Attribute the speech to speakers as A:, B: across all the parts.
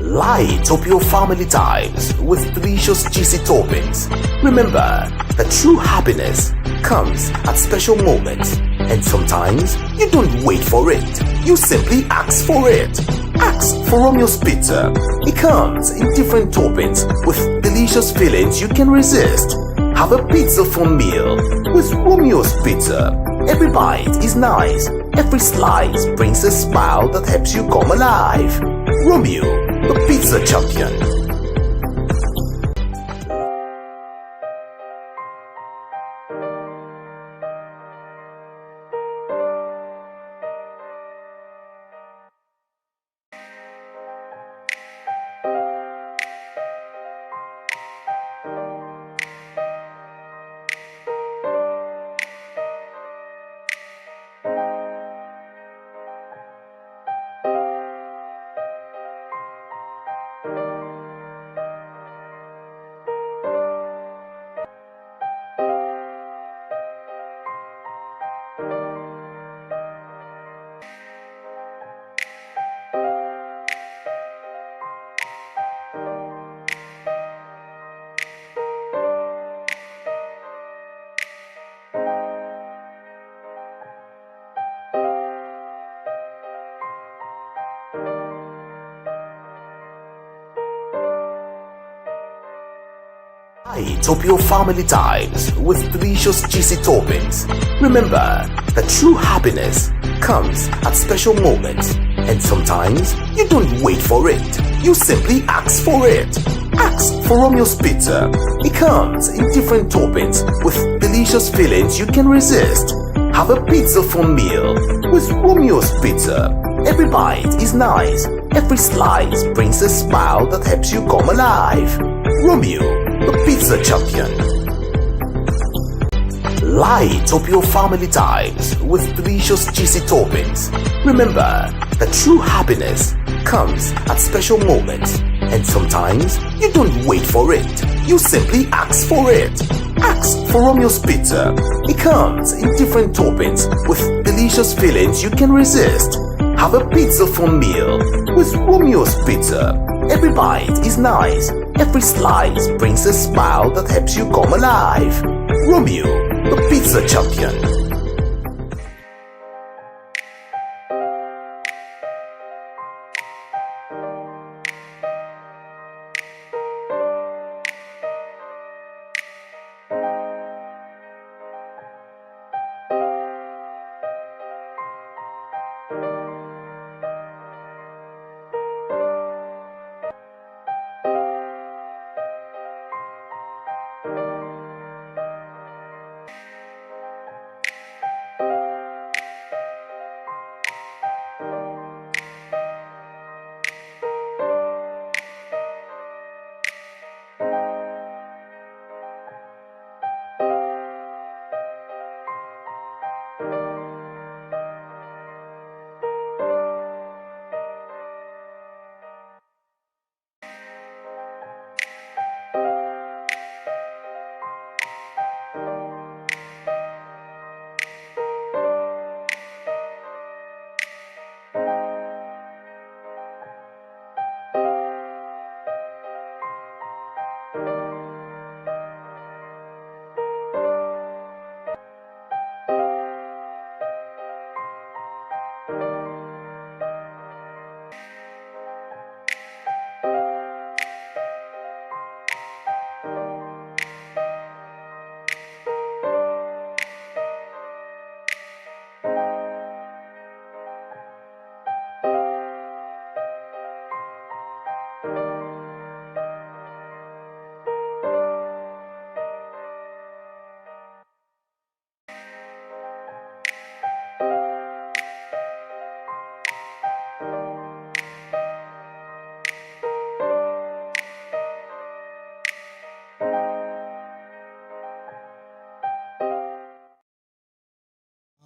A: Light up your family times with delicious juicy toppings. Remember that true happiness comes at special moments, and sometimes you don't wait for it, you simply ask for it. Ask for Romeo's Pizza. It comes in different toppings with delicious fillings you can resist. Have a pizza-ful meal with Romeo's Pizza. Every bite is nice. Every slice brings a smile that helps you come alive. Romeo, the pizza champion. Light up your family times with delicious juicy toppings. Remember that true happiness comes at special moments, and sometimes you don't wait for it, you simply ask for it. Ask for Romeo's Pizza. It comes in different toppings with delicious fillings you can resist. Have a pizza-ful meal with Romeo's Pizza. Every bite is nice. Every slice brings a smile that helps you come alive. Romeo, the pizza champion. Light up your family times with delicious juicy toppings. Remember that true happiness comes at special moments, and sometimes you don't wait for it, you simply ask for it. Ask for Romeo's Pizza. It comes in different toppings with delicious fillings you can resist. Have a pizza-ful meal with Romeo's Pizza. Every bite is nice. Every slice brings a smile that helps you come alive. Romeo, the pizza champion.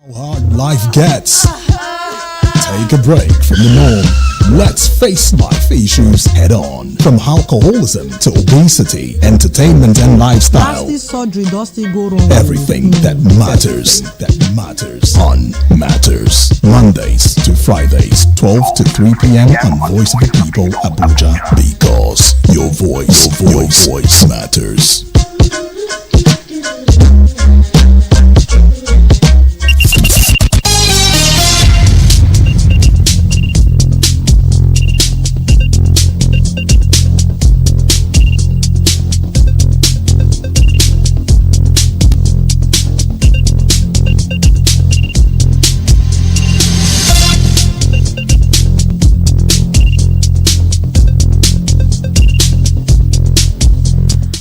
B: How hard life gets. Take a break from the norm. Let's face life issues head on. From alcoholism to obesity, entertainment and lifestyle.
C: Plastic surgery does still go wrong.
B: Everything that matters on Matters. Mondays to Fridays, 12 to 3 p.m. on Voice of the People, Abuja. Because your voice matters.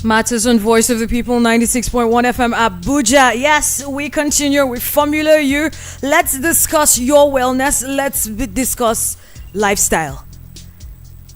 D: Matters on Voice of the People, 96.1 FM Abuja. Yes, we continue with Formula U. Let's discuss your wellness. Let's discuss lifestyle.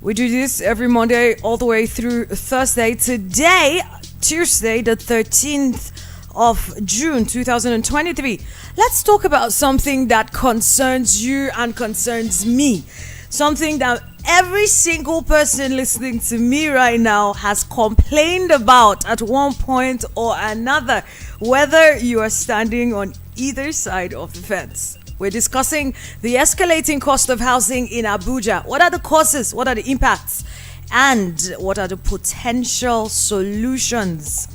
D: We do this every Monday all the way through Thursday. Today, Tuesday, the 13th of June, 2023. Let's talk about something that concerns you and concerns me. Something that every single person listening to me right now has complained about at one point or another, whether you are standing on either side of the fence. We're discussing the escalating cost of housing in Abuja. What are the causes? What are the impacts? And what are the potential solutions?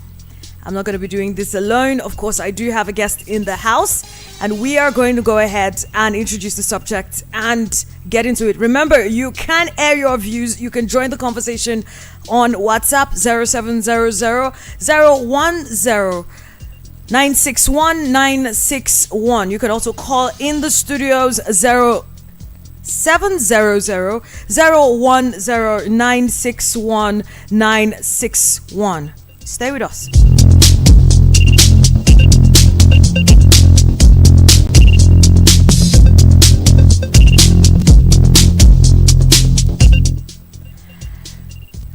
D: I'm not going to be doing this alone. Of course, I do have a guest in the house, and we are going to go ahead and introduce the subject and get into it. Remember, you can air your views. You can join the conversation on WhatsApp 0700-010-961-961. You can also call in the studios 0700-010-961-961. Stay with us.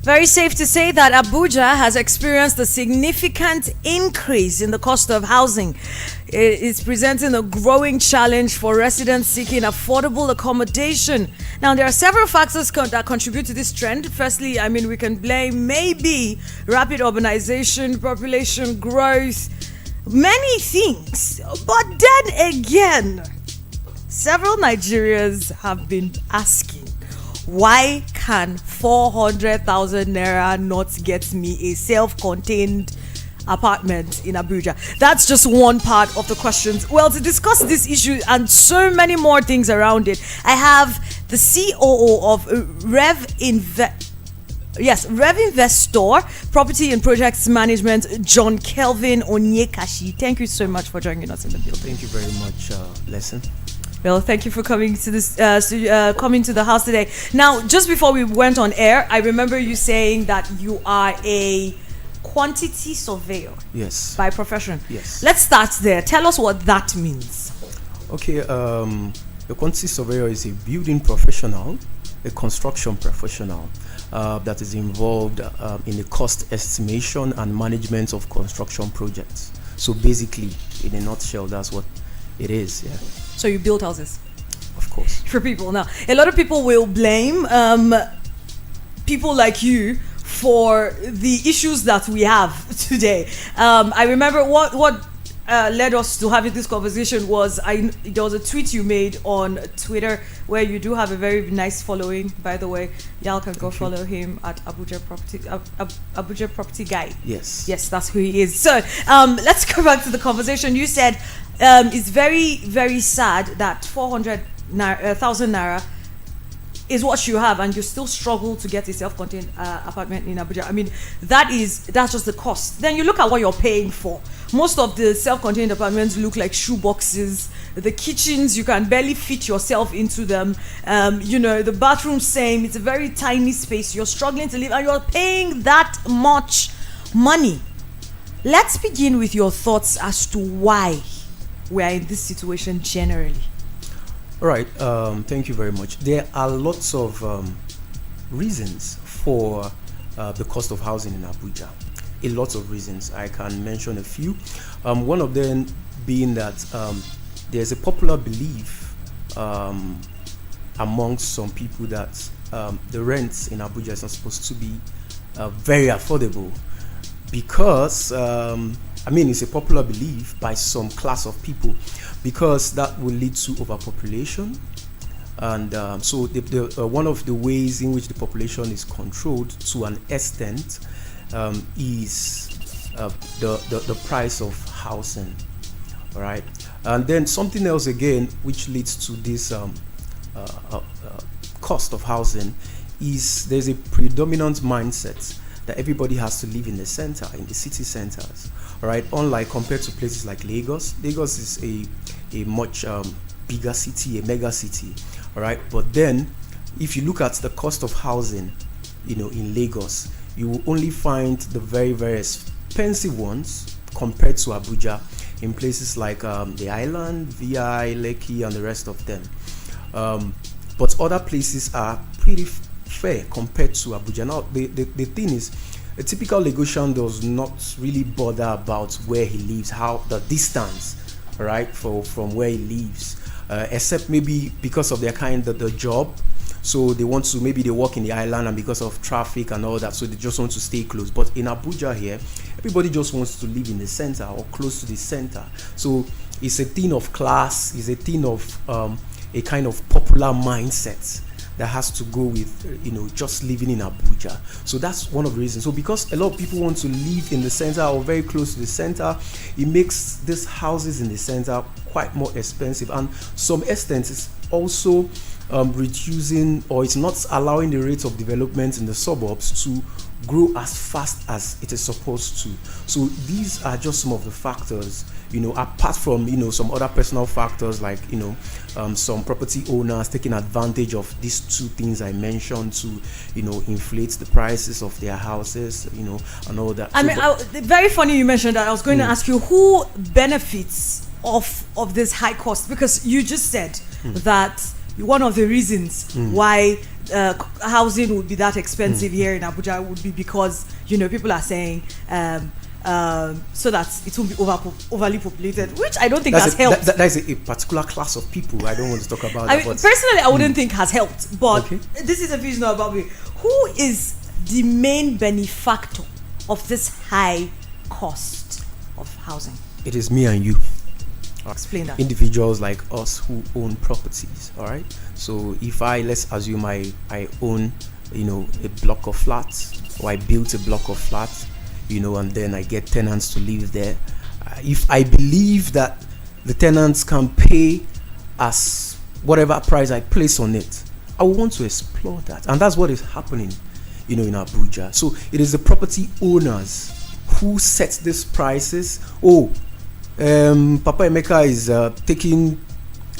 D: Very safe to say that Abuja has experienced a significant increase in the cost of housing. It is presenting a growing challenge for residents seeking affordable accommodation. Now, there are several factors that contribute to this trend. Firstly, we can blame maybe rapid urbanization, population growth, many things. But then again, several Nigerians have been asking, why can 400,000 naira not get me a self-contained apartment in Abuja? That's just one part of the questions. Well, to discuss this issue and so many more things around it, I have the COO of Rev Investor Property and Projects Management, John Kelvin Onyekashi. Thank you so much for joining us in the building.
E: Thank you very much, Lesson.
D: Well, thank you for coming to this, coming to the house today. Now, just before we went on air, I remember you saying that you are a quantity surveyor.
E: Yes.
D: By profession.
E: Yes.
D: Let's start there. Tell us what that means.
E: Okay. A quantity surveyor is a building professional, a construction professional that is involved in the cost estimation and management of construction projects. So basically, in a nutshell, that's what it is. Yeah.
D: So you build houses?
E: Of course.
D: For people. Now, a lot of people will blame people like you for the issues that we have today. I remember what led us to having this conversation was there was a tweet you made on Twitter where you do have a very nice following, by the way. Y'all can go follow him at Abuja Property Guy.
E: Yes.
D: Yes, that's who he is. So let's go back to the conversation. You said it's very, very sad that 400,000 naira is what you have, and you still struggle to get a self-contained apartment in Abuja. That's just the cost. Then you look at what you're paying for. Most of the self-contained apartments look like shoe boxes. The kitchens, you can barely fit yourself into them. The bathroom, same. It's a very tiny space. You're struggling to live, and you're paying that much money. Let's begin with your thoughts as to why we are in this situation generally.
E: All right. Thank you very much. There are lots of reasons for the cost of housing in Abuja. A lot of reasons. I can mention a few. One of them being that there's a popular belief amongst some people that the rents in Abuja is not supposed to be very affordable because it's a popular belief by some class of people because that will lead to overpopulation. And so one of the ways in which the population is controlled to an extent is the price of housing. All right. And then something else again which leads to this cost of housing is there's a predominant mindset that everybody has to live in the center, in the city centers. All right. Unlike compared to places like Lagos. Lagos is a much bigger city, a mega city. All right. But then if you look at the cost of housing, in Lagos, you will only find the very, very expensive ones compared to Abuja in places like the island, VI, Lekki, and the rest of them. But other places are pretty fair compared to Abuja. Now, the thing is, a typical Lagosian does not really bother about where he lives, how the distance, right, from where he lives, except maybe because of their the job. So they want to, maybe they work in the island and because of traffic and all that, so they just want to stay close. But in Abuja here, everybody just wants to live in the center or close to the center. So it's a thing of class, it's a thing of a kind of popular mindset that has to go with, just living in Abuja. So that's one of the reasons. So because a lot of people want to live in the center or very close to the center, it makes these houses in the center quite more expensive. And some extent is also reducing, or it's not allowing the rate of development in the suburbs to grow as fast as it is supposed to. So these are just some of the factors, apart from some other personal factors like some property owners taking advantage of these two things I mentioned to inflate the prices of their houses, and all that.
D: Very funny you mentioned that. I was going to ask you who benefits of this high cost, because you just said that one of the reasons why housing would be that expensive here in Abuja would be because people are saying so that it won't be overly populated, which I don't think has helped.
E: That is a particular class of people. I don't want to talk about that.
D: Personally, I wouldn't think has helped, but this is a vision about me. Who is the main benefactor of this high cost of housing?
E: It is me and you.
D: Explain that.
E: Individuals like us who own properties. All right. So if let's assume I own a block of flats, or I built a block of flats, and then I get tenants to live there. If I believe that the tenants can pay as whatever price I place on it, I want to explore that, and that's what is happening in Abuja. So it is the property owners who set these prices. Papa Emeka is taking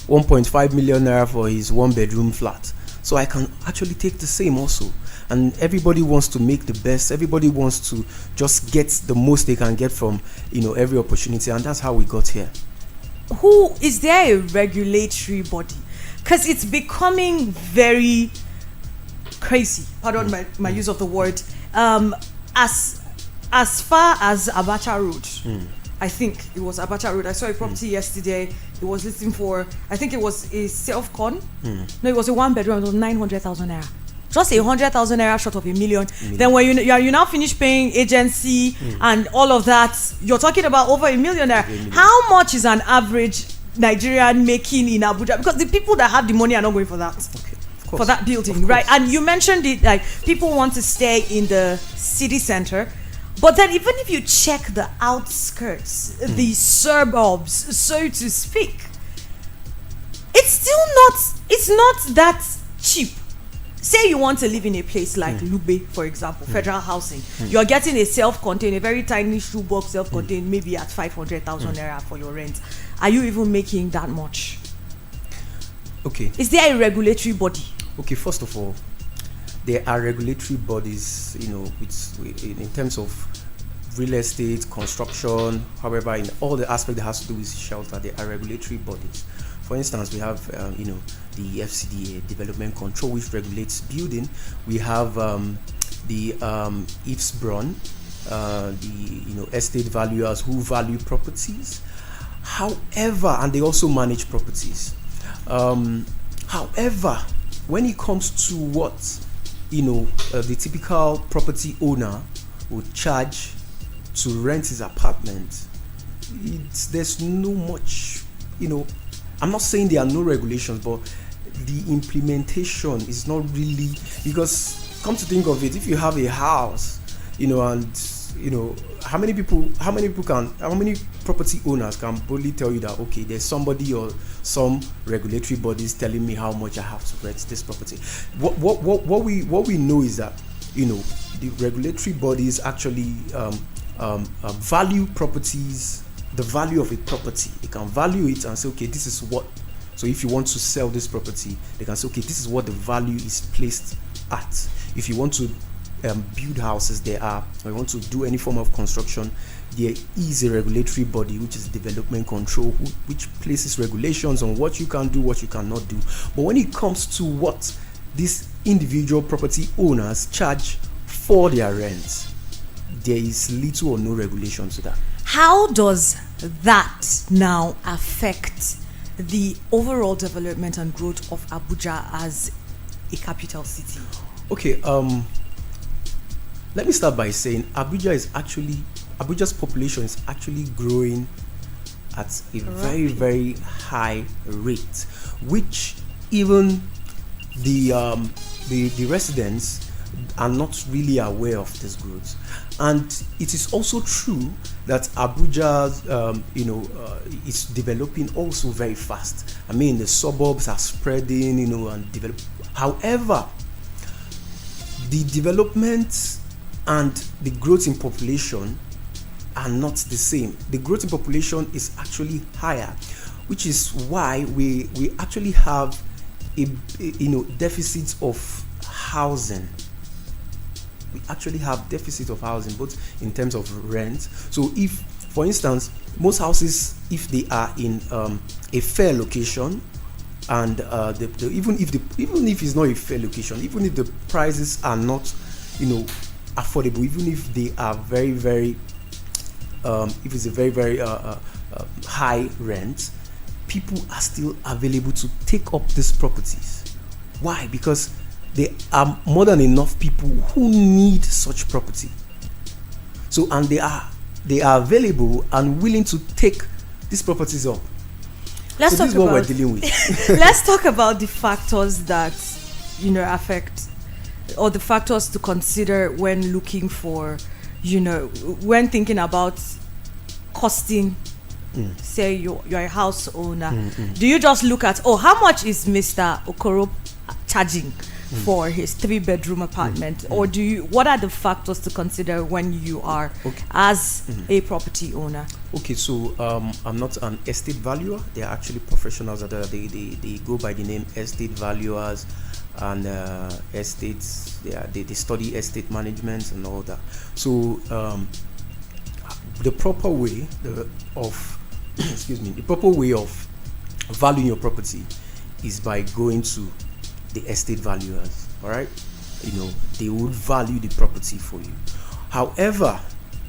E: 1.5 million naira for his one-bedroom flat, so I can actually take the same also. And everybody wants to make the best. Everybody wants to just get the most they can get from every opportunity, and that's how we got here.
D: Who is there a regulatory body? Because it's becoming very crazy. Pardon my use of the word. As far as Abacha Road. I think it was Abacha Road. I saw a property yesterday. It was listing for, I think it was a self-con. No, it was a one-bedroom. It was 900,000 naira. Just 100,000 naira short of a million. Then when you now finish paying agency and all of that, you're talking about over a million naira. How much is an average Nigerian making in Abuja? Because the people that have the money are not going for that. Okay. For that building, right? And you mentioned it, like people want to stay in the city center. But then even if you check the outskirts, the suburbs, so to speak, it's not that cheap. Say you want to live in a place like Lube, for example, federal housing. You're getting a self-contained, a very tiny shoebox self-contained, maybe at 500,000 naira for your rent. Are you even making that much?
E: Okay.
D: Is there a regulatory body?
E: Okay, first of all, there are regulatory bodies, in terms of real estate, construction, however, in all the aspects that has to do with shelter, there are regulatory bodies. For instance, we have, the FCDA, Development Control, which regulates building. We have the IFSBRON, the estate valuers who value properties. However, and they also manage properties. However, when it comes to what the typical property owner would charge to rent his apartment, there's no much, I'm not saying there are no regulations, but the implementation is not really, because come to think of it, if you have a house, and how many property owners can boldly tell you that, okay, there's somebody or some regulatory bodies telling me how much I have to rent this property. What we know is that the regulatory bodies actually value properties, the value of a property. They can value it and say, okay, this is what. So if you want to sell this property, they can say, okay, this is what the value is placed at. If you want to build houses, or you want to do any form of construction, there is a regulatory body, which is development control, which places regulations on what you can do, what you cannot do. But when it comes to what these individual property owners charge for their rent, there is little or no regulation to that.
D: How does that now affect the overall development and growth of Abuja as a capital city?
E: Okay, let me start by saying Abuja's population is actually growing at a very, very high rate, which even the residents are not really aware of this growth. And it is also true that Abuja, is developing also very fast. I mean, the suburbs are spreading, and develop. However, the development and the growth in population are not the same. The growth in population is actually higher, which is why we actually have a deficit of housing. We actually have deficit of housing, both in terms of rent. So if, for instance, most houses, if they are in a fair location, and even if it's not a fair location, even if the prices are not affordable, even if they are very, very if it's a very, very high rent, people are still available to take up these properties. Why? Because there are more than enough people who need such property. So, and they are available and willing to take these properties up.
D: Let's
E: so
D: talk
E: this is what
D: about,
E: we're dealing with.
D: Let's talk about the factors that affect, or the factors to consider when looking for, when thinking about costing. Say you're a house owner. Do you just look at, how much is Mr. Okoro charging for his 3-bedroom apartment, or what are the factors to consider when you are as a property owner?
E: Okay, so I'm not an estate valuer. They are actually professionals that they go by the name estate valuers, and estates. They study estate management and all that. So the proper way of the proper way of valuing your property is by going to the estate valuers. All right, they would value the property for you. However,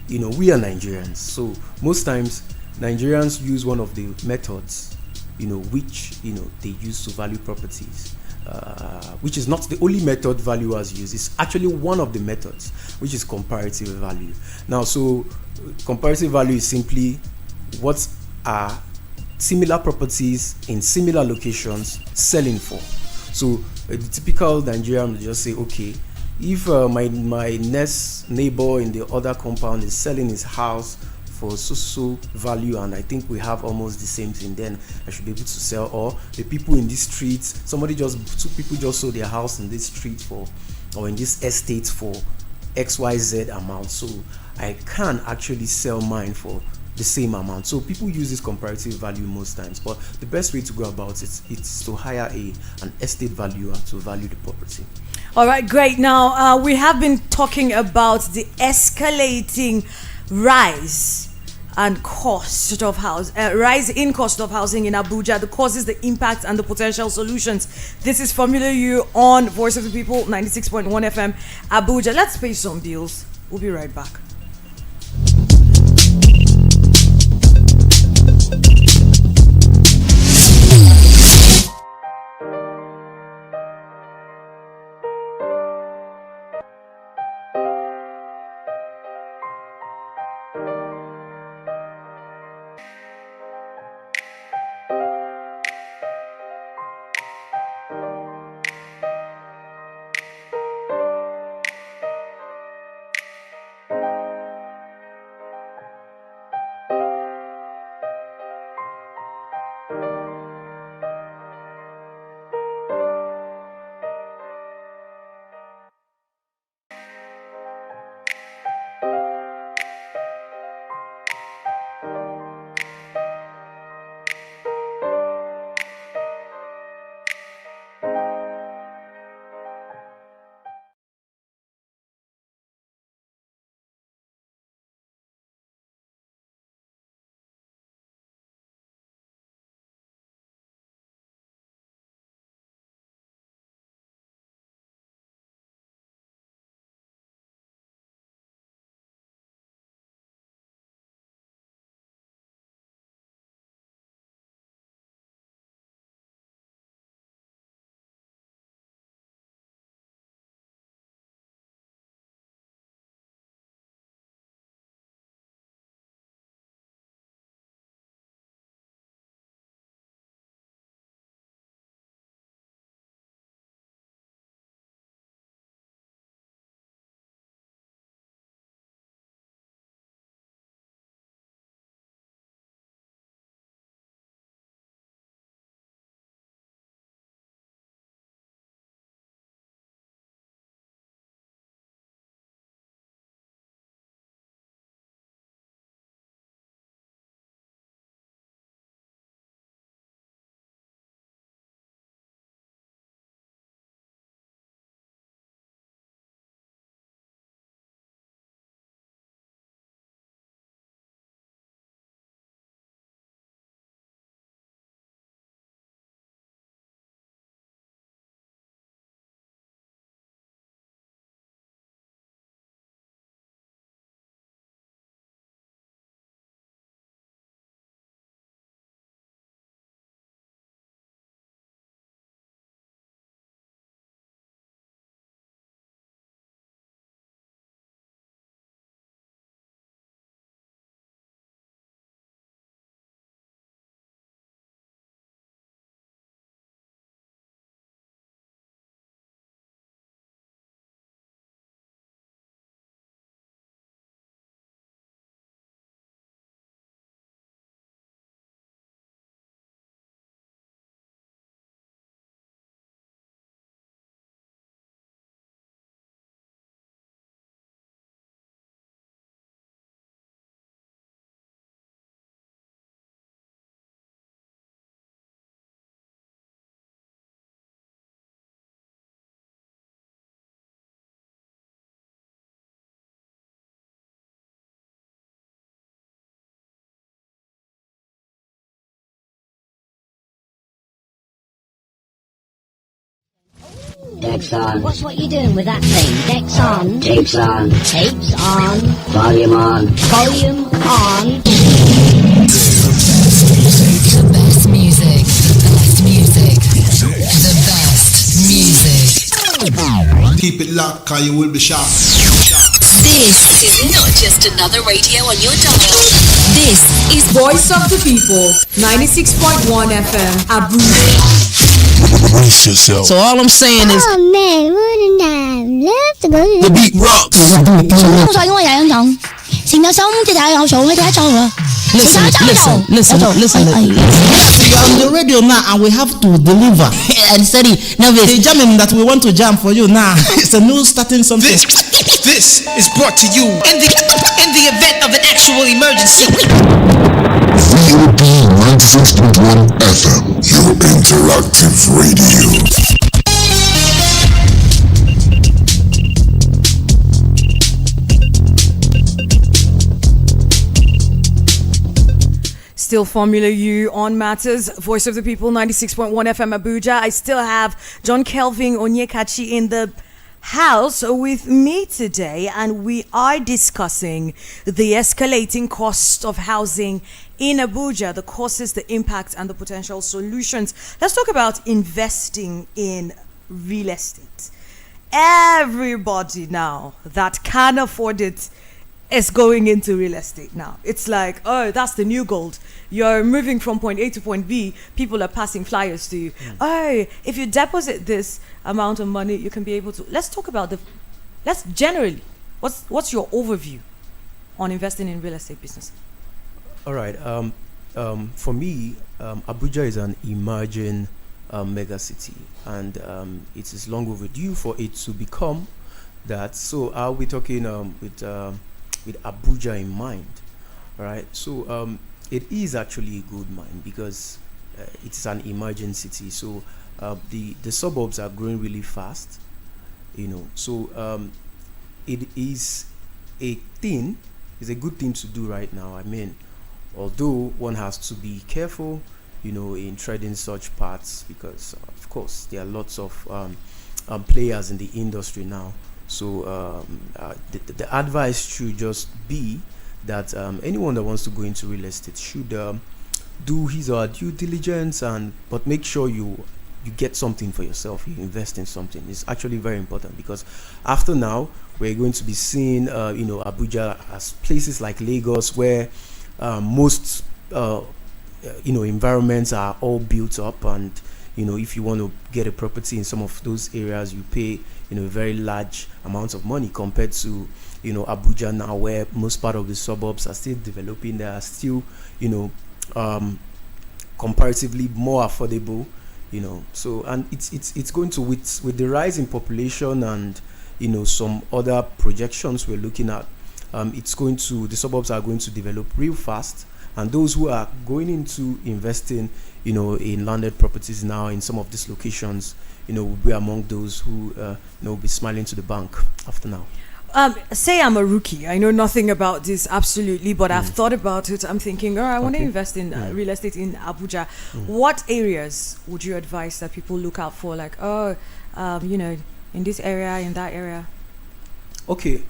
E: we are Nigerians, so most times Nigerians use one of the methods which they use to value properties, which is not the only method valuers use. It's actually one of the methods, which is comparative value. Now, so comparative value is simply what are similar properties in similar locations selling for. So the typical Nigerian will just say, okay, if my next neighbor in the other compound is selling his house for so value, and I think we have almost the same thing, then I should be able to sell. Or the people in this street, two people just sold their house in this street or in this estate for XYZ amount, so I can actually sell mine for the same amount. So people use this comparative value most times, but the best way to go about it is to hire an estate valuer to value the property.
D: All right, great. Now we have been talking about the escalating rise in cost of housing in Abuja, the causes, the impacts, and the potential solutions. This is Formula U on Voice of the People, 96.1 FM, Abuja. Let's pay some bills. We'll be right back.
F: Deck's on.
G: What you doing with that thing? Deck's on.
F: Tapes on.
G: Tapes on.
F: Volume on.
G: Volume on.
H: The best music. The best music. The best music.
I: Keep it locked, cause you will be shocked.
H: This is not just another radio on your dial. This is
D: Voice of the People, 96.1 FM, Abuja.
B: Brace yourself.
J: So all I'm saying is,
G: Oh man, wouldn't I love to go to
B: the beat rocks.
G: 我想因為有種成個心隻大有數，佢第一種啊。
J: listen. We are on the radio now and we have to deliver. And sorry, now the jamming that we want to jam for you now. It's a new starting something.
I: This is brought to you
K: in the event of an actual emergency.
B: VOD 96.1 FM, your interactive radio.
D: Still Formula U on Matters, Voice of the People, 96.1 FM Abuja. I still have John Kelvin Onyekachi in the house with me today, and we are discussing the escalating cost of housing in Abuja, the causes, the impact, and the potential solutions. Let's talk about investing in real estate. Everybody now that can afford it is going into real estate now. It's like, oh, that's the new gold. You're moving from point A to point B. People are passing flyers to you. Oh, if you deposit this amount of money, you can be able to. Let's talk about let's generally, what's your overview on investing in real estate business?
E: All right. for me, Abuja is an emerging mega city, and it is long overdue for it to become that. So I'll be talking with Abuja in mind, right? So it is actually a good mind because it is an emerging city. So the suburbs are growing really fast, So it is a thing. It's a good thing to do right now. I mean, although one has to be careful, in treading such paths because, of course, there are lots of players in the industry now. So the advice should just be that anyone that wants to go into real estate should do his or her due diligence, but make sure you get something for yourself. You invest in something. It's actually very important because after now we're going to be seeing Abuja as places like Lagos where most environments are all built up, and if you want to get a property in some of those areas, you pay a very large amount of money compared to Abuja now, where most part of the suburbs are still developing. They are still comparatively more affordable. So, and it's going to, with the rise in population and some other projections we're looking at, the suburbs are going to develop real fast, and those who are going into investing in landed properties now in some of these locations will be among those who will be smiling to the bank after now.
D: Say I'm a rookie. I know nothing about this absolutely, but I've thought about it. I'm thinking, I want to invest in real estate in Abuja. What areas would you advise that people look out for? Like, in this area, in that area?
E: Okay.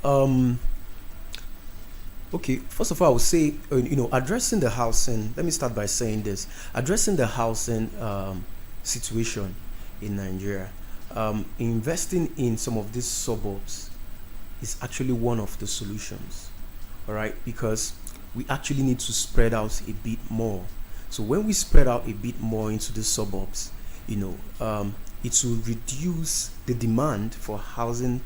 E: Okay. First of all, I would say, addressing the housing. Let me start by saying this: addressing the housing situation in Nigeria, investing in some of these suburbs is actually one of the solutions, all right, because we actually need to spread out a bit more. So when we spread out a bit more into the suburbs, it will reduce the demand for housing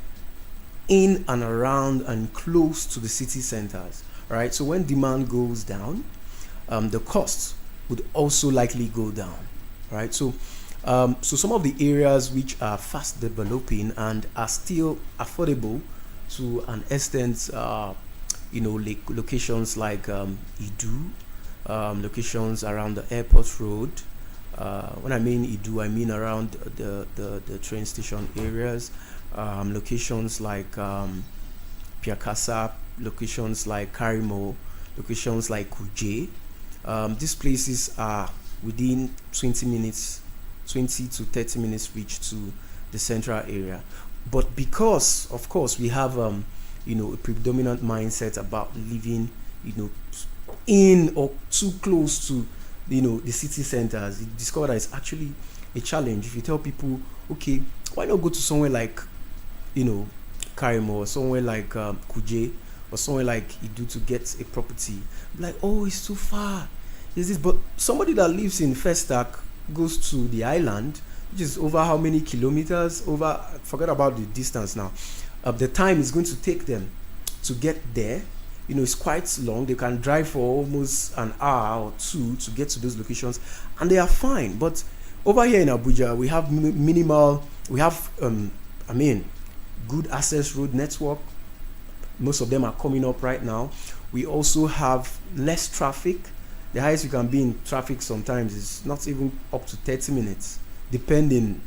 E: in and around and close to the city centers, right? So when demand goes down, the costs would also likely go down, right? So some of the areas which are fast developing and are still affordable to an extent, locations like Idu, locations around the airport road. When I mean Idu, I mean around the train station areas, locations like Piakasa, locations like Karimo, locations like Kuje. These places are within 20 to 30 minutes reach to the central area. But because, of course, we have a predominant mindset about living, in or too close to, the city centers, you discover that it's actually a challenge. If you tell people, okay, why not go to somewhere like, Karimo, or somewhere like Kuje, or somewhere like Idu to get a property, like, oh, it's too far. Is this? But somebody that lives in Festac goes to the island, which is over how many kilometers? Forget about the distance now. The time is going to take them to get there. It's quite long. They can drive for almost an hour or two to get to those locations, and they are fine. But over here in Abuja, we have good access road network. Most of them are coming up right now. We also have less traffic. The highest you can be in traffic sometimes is not even up to 30 minutes, depending,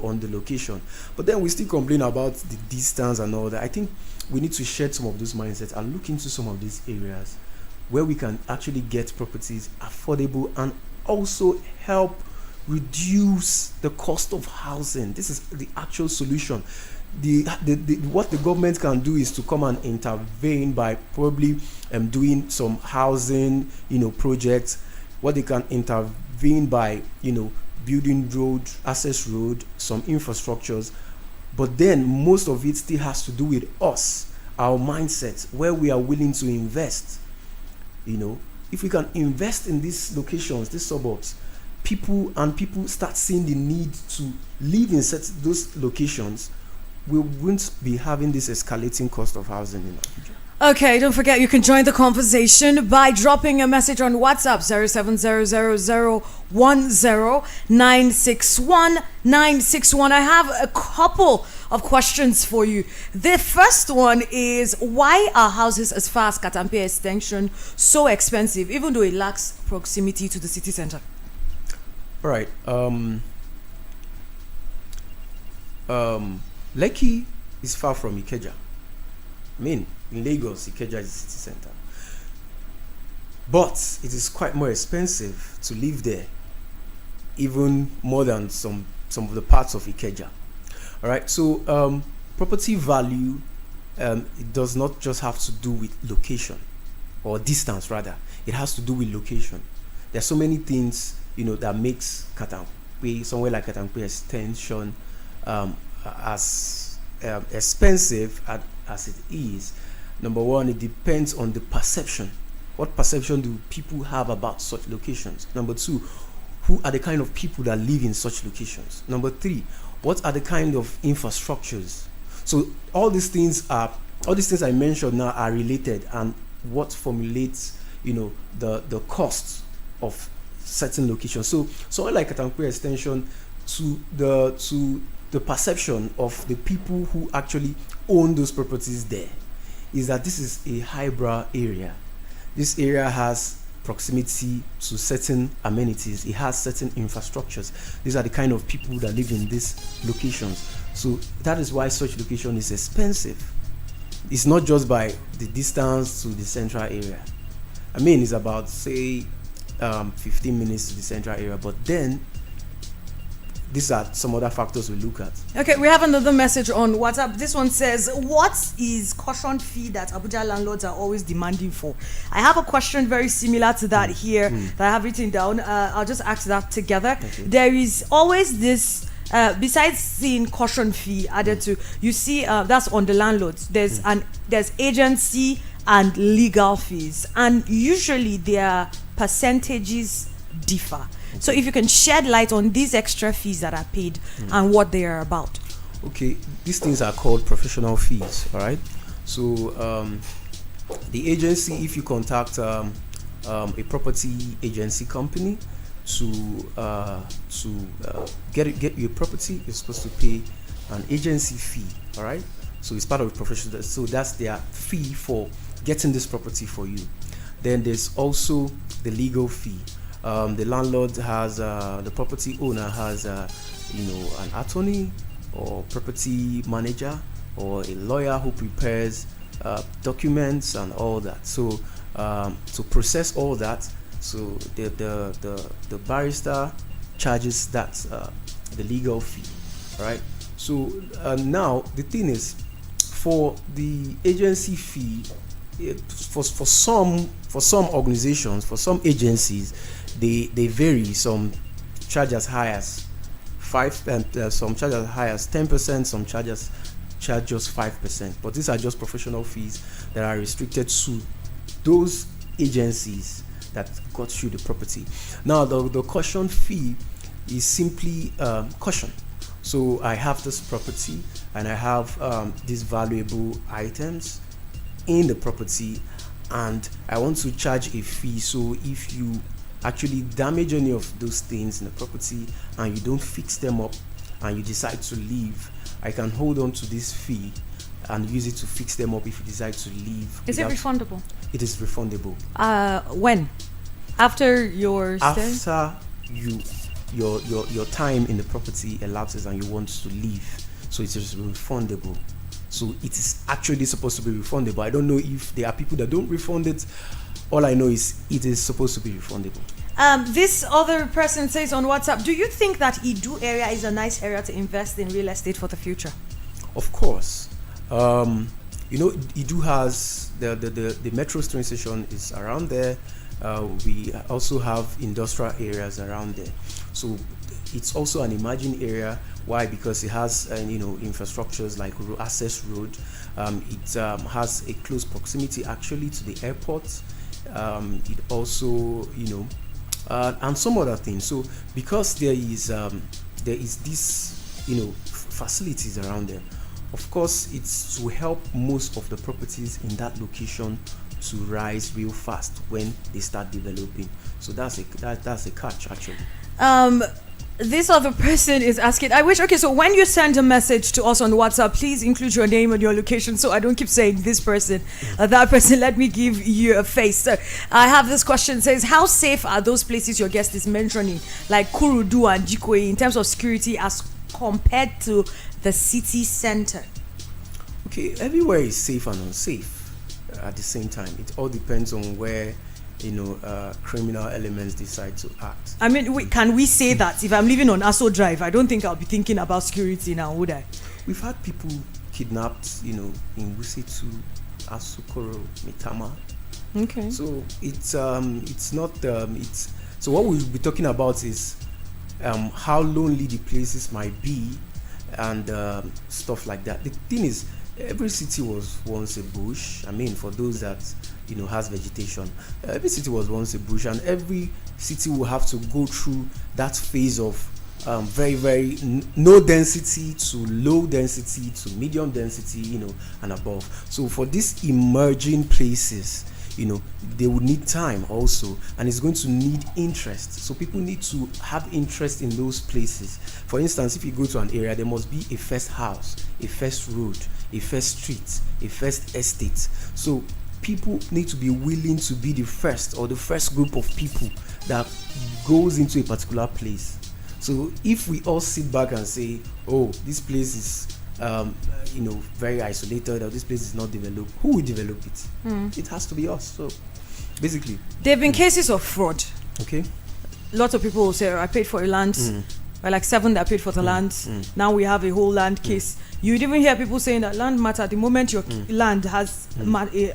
E: on the location. But then we still complain about the distance and all that. I think we need to shed some of those mindsets and look into some of these areas where we can actually get properties affordable and also help reduce the cost of housing. This is the actual solution. What the government can do is to come and intervene by probably doing some housing projects. What they can intervene by building road, access road, some infrastructures, but then most of it still has to do with us, our mindset, where we are willing to invest. If we can invest in these locations, these suburbs, people start seeing the need to live in those locations, we won't be having this escalating cost of housing in Abuja.
D: Okay, don't forget you can join the conversation by dropping a message on WhatsApp 070010961961. I have a couple of questions for you. The first one is, why are houses as far as Katampe Extension so expensive, even though it lacks proximity to the city center?
E: All right. Lekki is far from Ikeja. I mean, in Lagos, Ikeja is the city center. But it is quite more expensive to live there, even more than some of the parts of Ikeja. All right. So property value, it does not just have to do with location or distance. Rather, it has to do with location. There are so many things that makes Katampe, somewhere like Katampe Extension, as expensive as it is. Number one, it depends on the perception. What perception do people have about such locations? Number two, who are the kind of people that live in such locations? Number three, what are the kind of infrastructures? So all these things I mentioned now are related, and what formulates the cost of certain locations. So somewhere like Katampe Extension, to the perception of the people who actually own those properties there, is that this is a highbrow area. This area has proximity to certain amenities. It has certain infrastructures. These are the kind of people that live in these locations. So that is why such location is expensive. It's not just by the distance to the central area. I mean, it's about, say, 15 minutes to the central area, but then these are some other factors we look at.
D: Okay, we have another message on WhatsApp. This one says, what is caution fee that Abuja landlords are always demanding for? I have a question very similar to that here that I have written down. I'll just ask that together. Okay. There is always this, besides seeing caution fee added to, you see that's on the landlords. There's agency and legal fees, and usually their percentages differ. So if you can shed light on these extra fees that are paid and what they are about.
E: Okay, these things are called professional fees, all right? So the agency, if you contact a property agency company to get your property, you're supposed to pay an agency fee, all right? So it's part of the professional, so that's their fee for getting this property for you. Then there's also the legal fee. The landlord has, the property owner has, an attorney or property manager or a lawyer who prepares documents and all that. So to process all that, so the barrister charges that the legal fee, right? So now the thing is, for the agency fee, for some organizations, for some agencies, they vary. Some charge as high as 5%, some charge as high as 10%, some charge just 5%. But these are just professional fees that are restricted to those agencies that got you the property. Now the caution fee is simply caution. So I have this property and I have these valuable items in the property, and I want to charge a fee. So if you actually damage any of those things in the property and you don't fix them up and you decide to leave, I can hold on to this fee and use it to fix them up if you decide to leave.
D: Is it refundable?
E: It is refundable.
D: When? After your stay?
E: After your time in the property elapses and you want to leave, so it is refundable. So it is actually supposed to be refundable. I don't know if there are people that don't refund it. All I know is it is supposed to be refundable.
D: This other person says on WhatsApp, do you think that Idu area is a nice area to invest in real estate for the future?
E: Of course. Idu has the metro train station is around there. We also have industrial areas around there. So it's also an emerging area. Why? Because it has infrastructures like access road. It has a close proximity actually to the airport. It also and some other things. So because there is this facilities around there, of course, it's to help most of the properties in that location to rise real fast when they start developing. So that's a catch actually.
D: This other person is asking, so when you send a message to us on WhatsApp, please include your name and your location so I don't keep saying this person, that person. Let me give you a face. So I have this question, says, how safe are those places your guest is mentioning, like Kurudu and Jikoyi, in terms of security as compared to the city center?
E: Okay, everywhere is safe and unsafe at the same time. It all depends on where criminal elements decide to act.
D: I mean, can we say that if I'm living on Aso Drive, I don't think I'll be thinking about security now, would I?
E: We've had people kidnapped, in Wusitu, Asukoro, Mitama.
D: Okay.
E: So it's not so what we'll be talking about is how lonely the places might be and stuff like that. The thing is, every city was once a bush. I mean, for those that has vegetation, every city was once a bush, and every city will have to go through that phase of very, very no density to low density to medium density, and above. So for these emerging places, they would need time also, and it's going to need interest. So people need to have interest in those places. For instance, if you go to an area, there must be a first house, a first road, a first street, a first estate. So people need to be willing to be the first or the first group of people that goes into a particular place. So if we all sit back and say, oh, this place is very isolated, or this place is not developed, who will develop it? It has to be us. So basically,
D: there have been cases of fraud.
E: Okay.
D: Lots of people will say, I paid for a land, or like 7 that paid for the land. Now we have a whole land case. You'd even hear people saying that land matter. The moment your land has a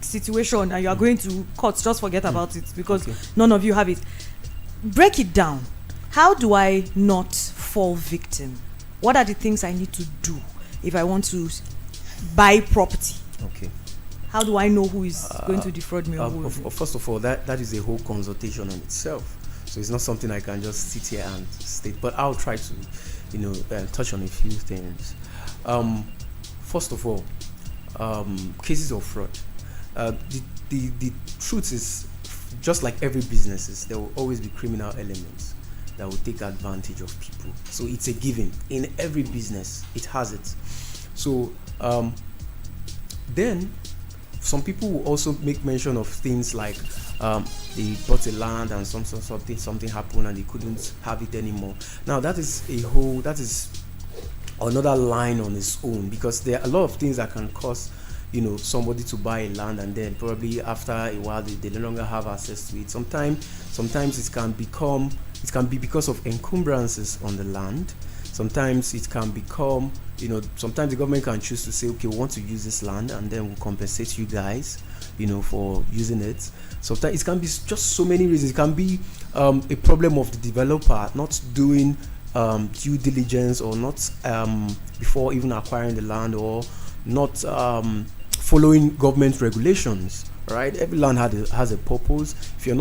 D: situation and you are going to court, just forget about it, because none of you have it. Break it down. How do I not fall victim? What are the things I need to do if I want to buy property?
E: Okay.
D: How do I know who is going to defraud me?
E: First of all, that is a whole consultation on itself. So it's not something I can just sit here and state. But I'll try to, touch on a few things. First of all, cases of fraud. The truth is, just like every business, there will always be criminal elements that will take advantage of people. So it's a given. In every business, it has it. So then some people will also make mention of things like they bought a land and something happened and they couldn't have it anymore. Now that is another line on its own, because there are a lot of things that can cause somebody to buy a land and then probably after a while they no longer have access to it. Sometimes it can be because of encumbrances on the land. Sometimes it can become, sometimes the government can choose to say, okay, we want to use this land and then we'll compensate you guys, for using it. Sometimes it can be just so many reasons. It can be a problem of the developer not doing due diligence, or not before even acquiring the land, or not following government regulations. Right, every land has a purpose. If you're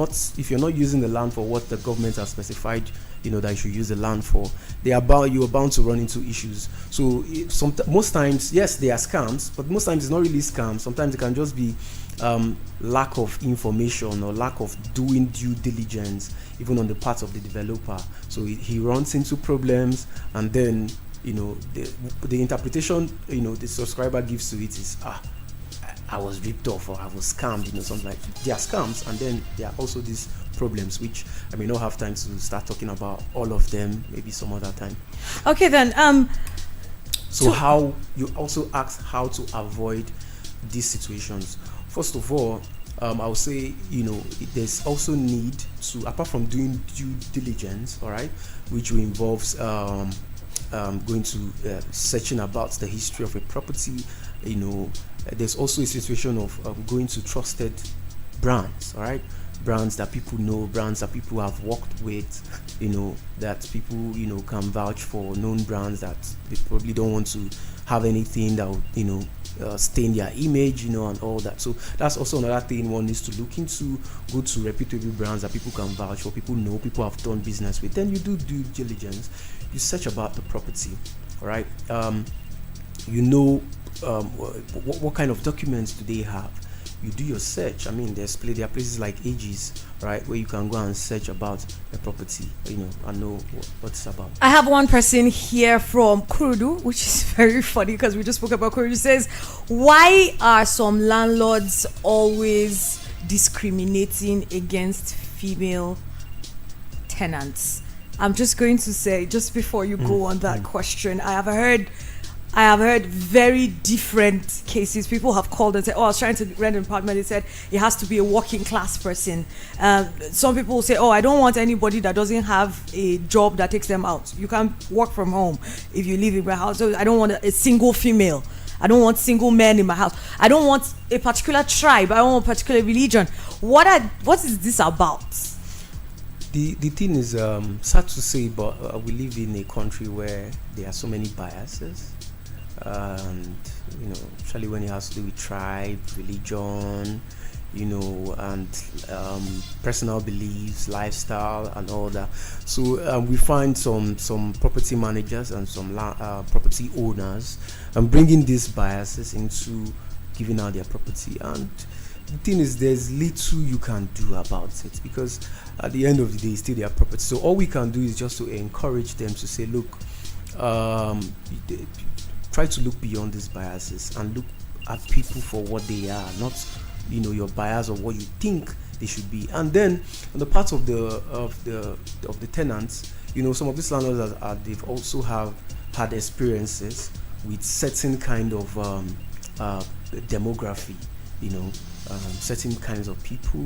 E: not using the land for what the government has specified, that you should use the land for, you are bound to run into issues. So most times, yes, they are scams, but most times it's not really scams. Sometimes it can just be lack of information or lack of doing due diligence, even on the part of the developer. So he runs into problems, and then the interpretation the subscriber gives to it is I was ripped off, or I was scammed, something like that. They are scams, and then there are also these problems, which I may not have time to start talking about all of them, maybe some other time.
D: Okay, then.
E: So how you also asked how to avoid these situations. First of all, I would say, there's also need to, apart from doing due diligence, all right, which involves going to searching about the history of a property. There's also a situation of going to trusted brands, all right, brands that people know, brands that people have worked with, that people can vouch for, known brands that they probably don't want to have anything that would stain their image, and all that. So that's also another thing one needs to look into. Go to reputable brands that people can vouch for, people know, people have done business with. Then you do due diligence, you search about the property, all right. you know what kind of documents do they have. You do your search. I mean, there are places like Aegis, right, where you can go and search about a property, and know what it's about.
D: I have one person here from Kurudu, which is very funny because we just spoke about Kurudu. Says, why are some landlords always discriminating against female tenants? I'm just going to say, just before you go on that question, I have heard very different cases. People have called and said, I was trying to rent an apartment. They said it has to be a working class person. Some people will say, I don't want anybody that doesn't have a job that takes them out. You can work from home if you live in my house. So I don't want a single female. I don't want single men in my house. I don't want a particular tribe. I don't want a particular religion. What is this about?
E: The thing is, sad to say, but we live in a country where there are so many biases. And especially when it has to do with tribe, religion, and personal beliefs, lifestyle, and all that. So we find some property managers and some property owners bringing these biases into giving out their property. And the thing is, there's little you can do about it, because at the end of the day, it's still their property. So all we can do is just to encourage them to say, look, try to look beyond these biases and look at people for what they are, not your bias or what you think they should be. And then on the part of the tenants, some of these landlords they've also had experiences with certain kind of demography, certain kinds of people.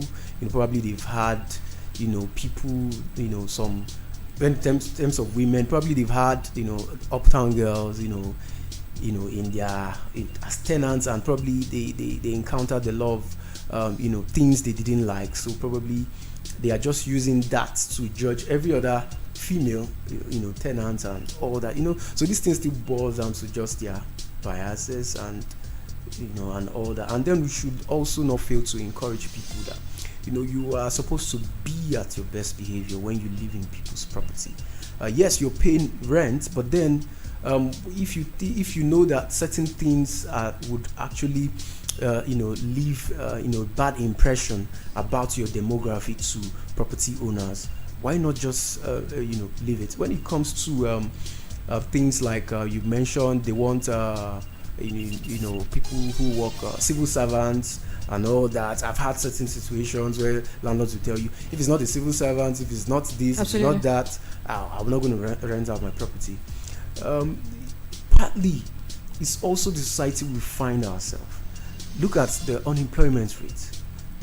E: Probably they've had people, some, in terms of women, probably they've had uptown girls, in their as tenants, and probably they encountered a lot of things they didn't like. So probably they are just using that to judge every other female tenants and all that. So these things still boils down to just their biases and and all that. And then we should also not fail to encourage people that you are supposed to be at your best behavior when you live in people's property. Yes, you're paying rent, but then if you know that certain things would actually leave bad impression about your demographic to property owners, why not just leave it? When it comes to things like you mentioned, they want people who work, civil servants and all that. I've had certain situations where landlords will tell you, if it's not a civil servant, if it's not this,
D: Absolutely.
E: if it's not that, I'm not going to rent out my property. Partly, it's also the society we find ourselves. Look at the unemployment rate.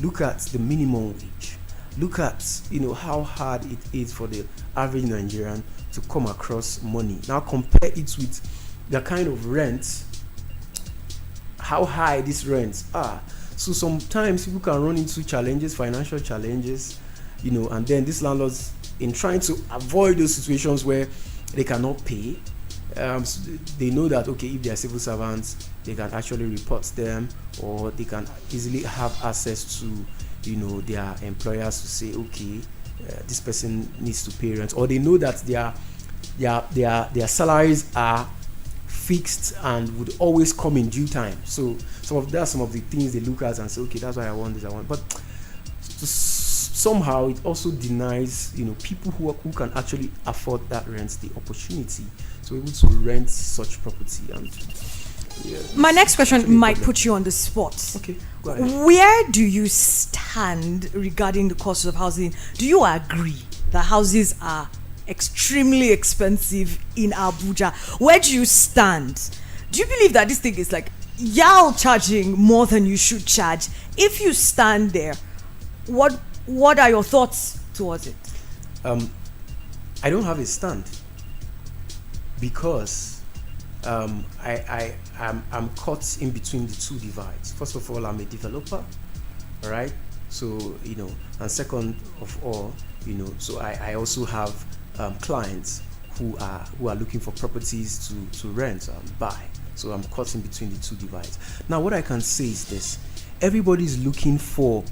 E: Look at the minimum wage. Look at how hard it is for the average Nigerian to come across money. Now compare it with the kind of rent, how high these rents are. So sometimes people can run into challenges, financial challenges, and then these landlords, in trying to avoid those situations where they cannot pay, they know that, okay, if they are civil servants, they can actually report them, or they can easily have access to their employers to say, okay, this person needs to pay rent, or they know that their salaries are fixed and would always come in due time. So some of the things they look at and say, okay, that's why I want this, but somehow it also denies people who can actually afford that rent the opportunity to be able to rent such property. And
D: my next question might put you on the spot.
E: Okay, go ahead.
D: Where do you stand regarding the cost of housing? Do you agree that houses are extremely expensive in Abuja? Where do you stand? Do you believe that this thing is like y'all charging more than you should charge? If you stand there, what are your thoughts towards it?
E: I don't have a stand, because I'm caught in between the two divides. First of all, I'm a developer, all right? So and second of all, so I also have clients who are looking for properties to rent and buy. So I'm caught in between the two divides. Now, what I can say is this: everybody's looking for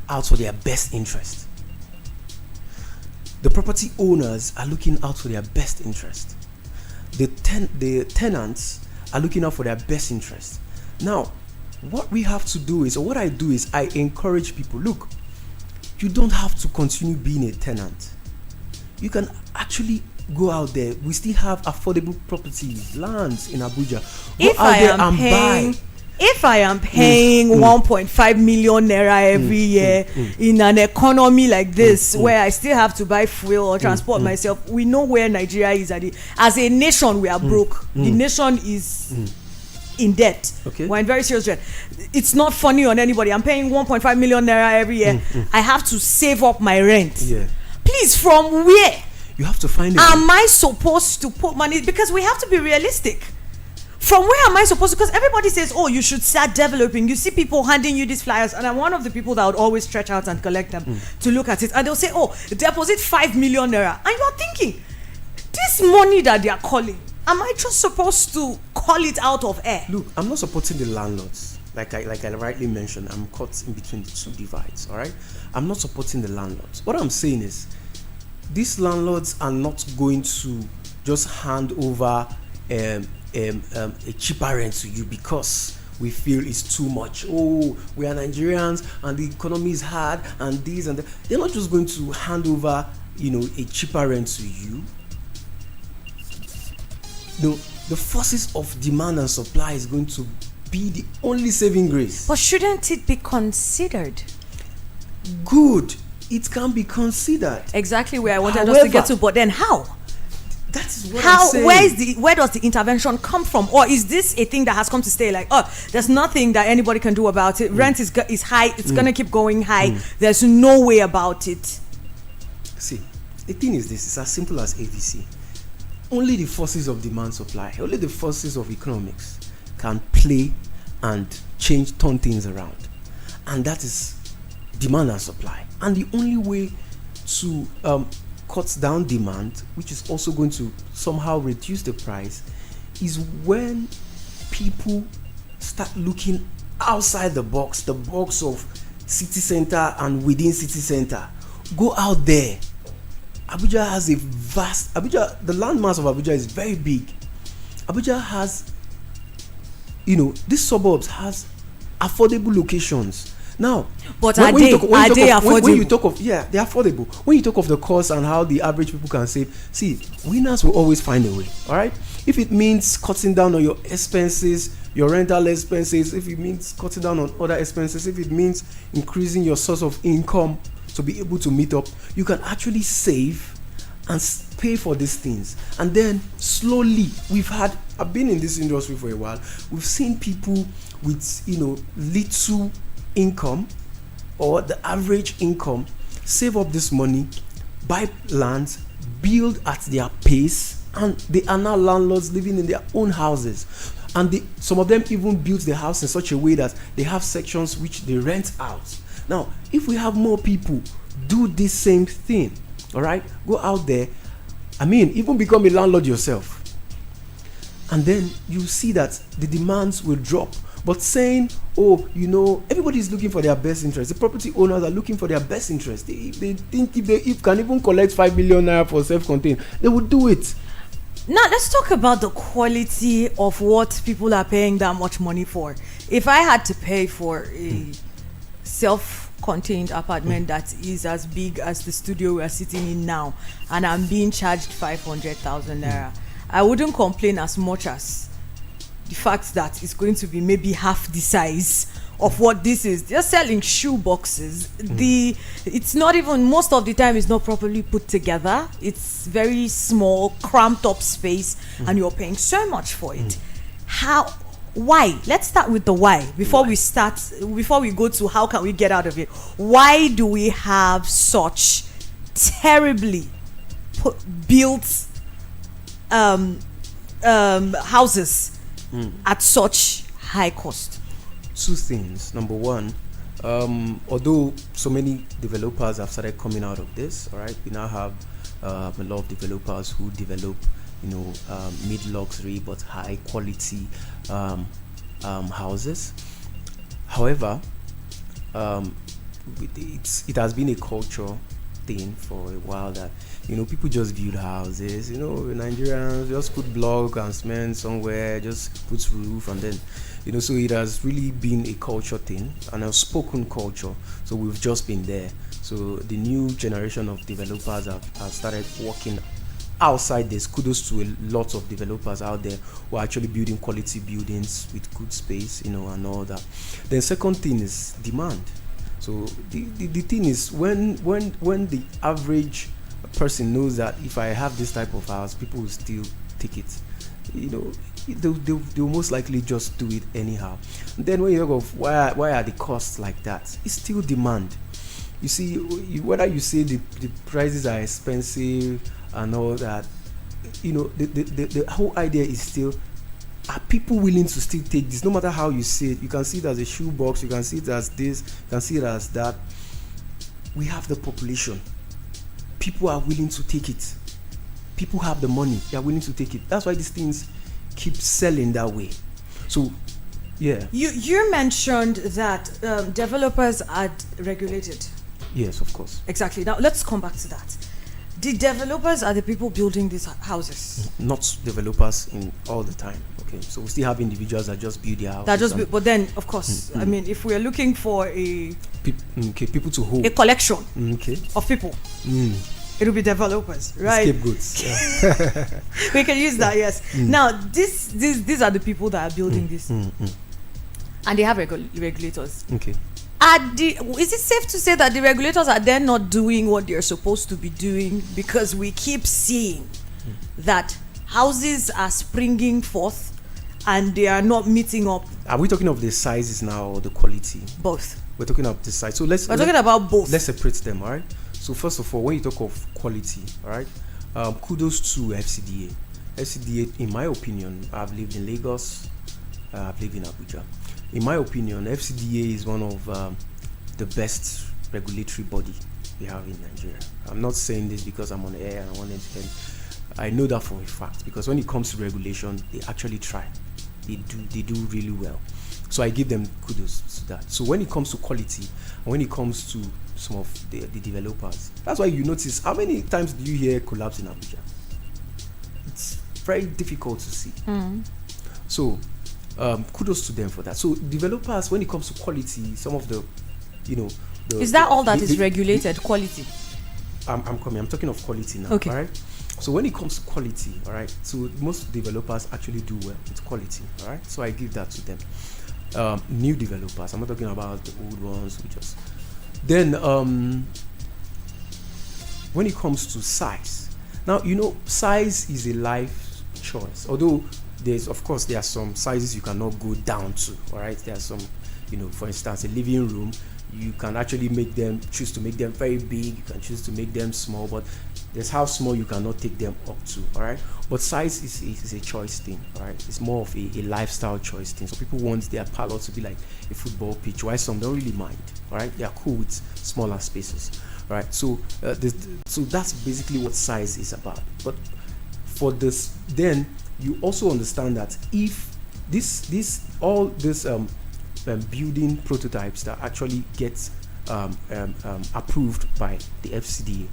E: out for their best interest. The property owners are looking out for their best interest. The tenants are looking out for their best interest. Now, what we have to do is, or what I do is, I encourage people, look, you don't have to continue being a tenant. You can actually go out there. We still have affordable properties, lands in Abuja. Go out there and buy.
D: If I am paying 1.5 million naira every year in an economy like this, where I still have to buy fuel or transport myself, we know where Nigeria is at. As a nation, we are broke. The nation is in debt. We're in very serious debt. It's not funny on anybody. I'm paying 1.5 million naira every year. I have to save up my rent. Please, from where?
E: You have to find it.
D: Am I supposed to put money? Because we have to be realistic. From where am I supposed to? Because everybody says, oh, you should start developing. You see people handing you these flyers, and I'm one of the people that would always stretch out and collect them to look at it. And they'll say, oh, deposit 5 million naira. And you're thinking, this money that they are calling, am I just supposed to call it out of air?
E: Look, I'm not supporting the landlords. Like I rightly mentioned, I'm caught in between the two divides, all right? I'm not supporting the landlords. What I'm saying is, these landlords are not going to just hand over a cheaper rent to you because we feel it's too much. Oh, we are Nigerians and the economy is hard and this and that. They're not just going to hand over, a cheaper rent to you. The forces of demand and supply is going to be the only saving grace.
D: But shouldn't it be considered?
E: Good. It can be considered.
D: Exactly where I wanted us to get to, but then how?
E: That is what I'm saying.
D: Where does the intervention come from? Or is this a thing that has come to stay? Like, oh, there's nothing that anybody can do about it. Rent is high. It's going to keep going high. There's no way about it.
E: See, the thing is this. It's as simple as ABC. Only the forces of demand supply, only the forces of economics can play and turn things around. And that is demand and supply. And the only way to cut down demand, which is also going to somehow reduce the price, is when people start looking outside the box of city center and within city center. Go out there. Abuja has the landmass of Abuja is very big. Abuja has, these suburbs has affordable locations. Now,
D: but are they affordable?
E: When you talk of, they're affordable. When you talk of the cost and how the average people can save, see, winners will always find a way. All right. If it means cutting down on your expenses, your rental expenses, if it means cutting down on other expenses, if it means increasing your source of income to be able to meet up, you can actually save and pay for these things. And then slowly, I've been in this industry for a while. We've seen people with little income or the average income save up this money, buy lands, build at their pace, and they are now landlords living in their own houses. And some of them even built the house in such a way that they have sections which they rent out. Now, if we have more people do this same thing, all right, go out there, even become a landlord yourself, and then you see that the demands will drop. But saying, everybody is looking for their best interest. The property owners are looking for their best interest. They think if they can even collect 5 million naira for self-contained, they would do it.
D: Now, let's talk about the quality of what people are paying that much money for. If I had to pay for a self-contained apartment that is as big as the studio we're sitting in now, and I'm being charged 500,000 naira, I wouldn't complain as much as the fact that it's going to be maybe half the size of what this is. They're selling shoe boxes. It's not even, most of the time it's not properly put together. It's very small, cramped up space, and you're paying so much for it. Why? Let's start with the why before we go to how can we get out of it. Why do we have such terribly built houses at such high cost?
E: Two things. Number one, although so many developers have started coming out of this, all right, we now have a lot of developers who develop mid-luxury but high quality houses. However, it has been a culture thing for a while that people just build houses. Nigerians just put block and cement somewhere, just put roof, and then so it has really been a culture thing and a spoken culture. So we've just been there. So the new generation of developers have started working outside this. Kudos to a lot of developers out there who are actually building quality buildings with good space, and all that. Then second thing is demand. So the thing is when the average person knows that if I have this type of house, people will still take it. They'll most likely just do it anyhow. And then when you talk of why are the costs like that, it's still demand. You see, whether you say the prices are expensive and all that, the whole idea is still, are people willing to still take this? No matter how you see it, you can see it as a shoebox, you can see it as this, you can see it as that. We have the population. People are willing to take it. People have the money, they are willing to take it. That's why these things keep selling that way. So yeah.
D: You mentioned that developers are regulated.
E: Yes, of course.
D: Exactly. Now let's come back to that. The developers are the people building these houses.
E: Not developers in all the time. Okay, so we still have individuals that just build their houses.
D: But then, of course, I mean, if we are looking for
E: people to hold
D: a collection of people, it will be developers, right?
E: Scapegoats. Yeah.
D: We can use that. Yes. Now, these are the people that are building this, and they have regulators.
E: Okay.
D: Is it safe to say that the regulators are then not doing what they're supposed to be doing, because we keep seeing that houses are springing forth and they are not meeting up?
E: Are we talking of the sizes now or the quality?
D: Both.
E: We're talking about the size. So we're
D: talking about both.
E: Let's separate them, all right? So first of all, when you talk of quality, all right, kudos to FCDA. FCDA, in my opinion, I've lived in Lagos, I've lived in Abuja. In my opinion, FCDA is one of the best regulatory body we have in Nigeria. I'm not saying this because I'm on the air and I want to tell. I know that for a fact, because when it comes to regulation, they actually try. They do really well. So I give them kudos to that. So when it comes to quality, and when it comes to some of the developers, that's why you notice, how many times do you hear collapse in Abuja? It's very difficult to see. So kudos to them for that. So developers, when it comes to quality, some of the,
D: is that all that is regulated? Quality.
E: I'm talking of quality now.
D: Okay.
E: All right. So when it comes to quality, all right. So most developers actually do well with quality. All right. So I give that to them. New developers. I'm not talking about the old ones. Then when it comes to size, now size is a life choice. Although there are some sizes you cannot go down to. All right. There are some, for instance, a living room, you can actually choose to make them very big. You can choose to make them small, but there's how small you cannot take them up to. All right. But size is a choice thing. All right. It's more of a lifestyle choice thing. So people want their parlor to be like a football pitch, while some don't really mind. All right. They are cool with smaller spaces. All right. So so that's basically what size is about. But for this, then you also understand that if all this building prototypes that actually get approved by the FCDA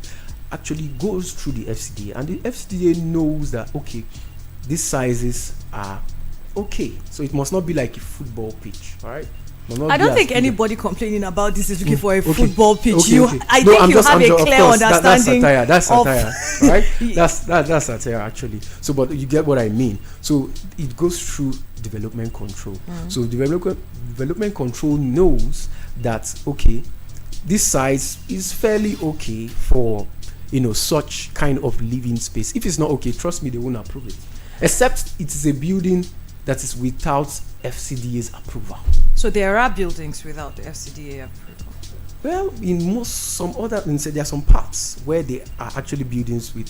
E: actually goes through the FCDA, and the FCDA knows that okay, these sizes are okay, so it must not be like a football pitch. All right.
D: I don't think anybody complaining about this is looking for a football pitch. I
E: think
D: you have a clear understanding.
E: That's satire, right? That's satire actually. So, but you get what I mean. So it goes through development control. So development control knows that okay, this size is fairly okay for such kind of living space. If it's not okay, trust me, they won't approve it. Except it is a building that is without FCDA's approval.
D: So there are buildings without the FCDA approval?
E: Well, there are some parts where they are actually buildings with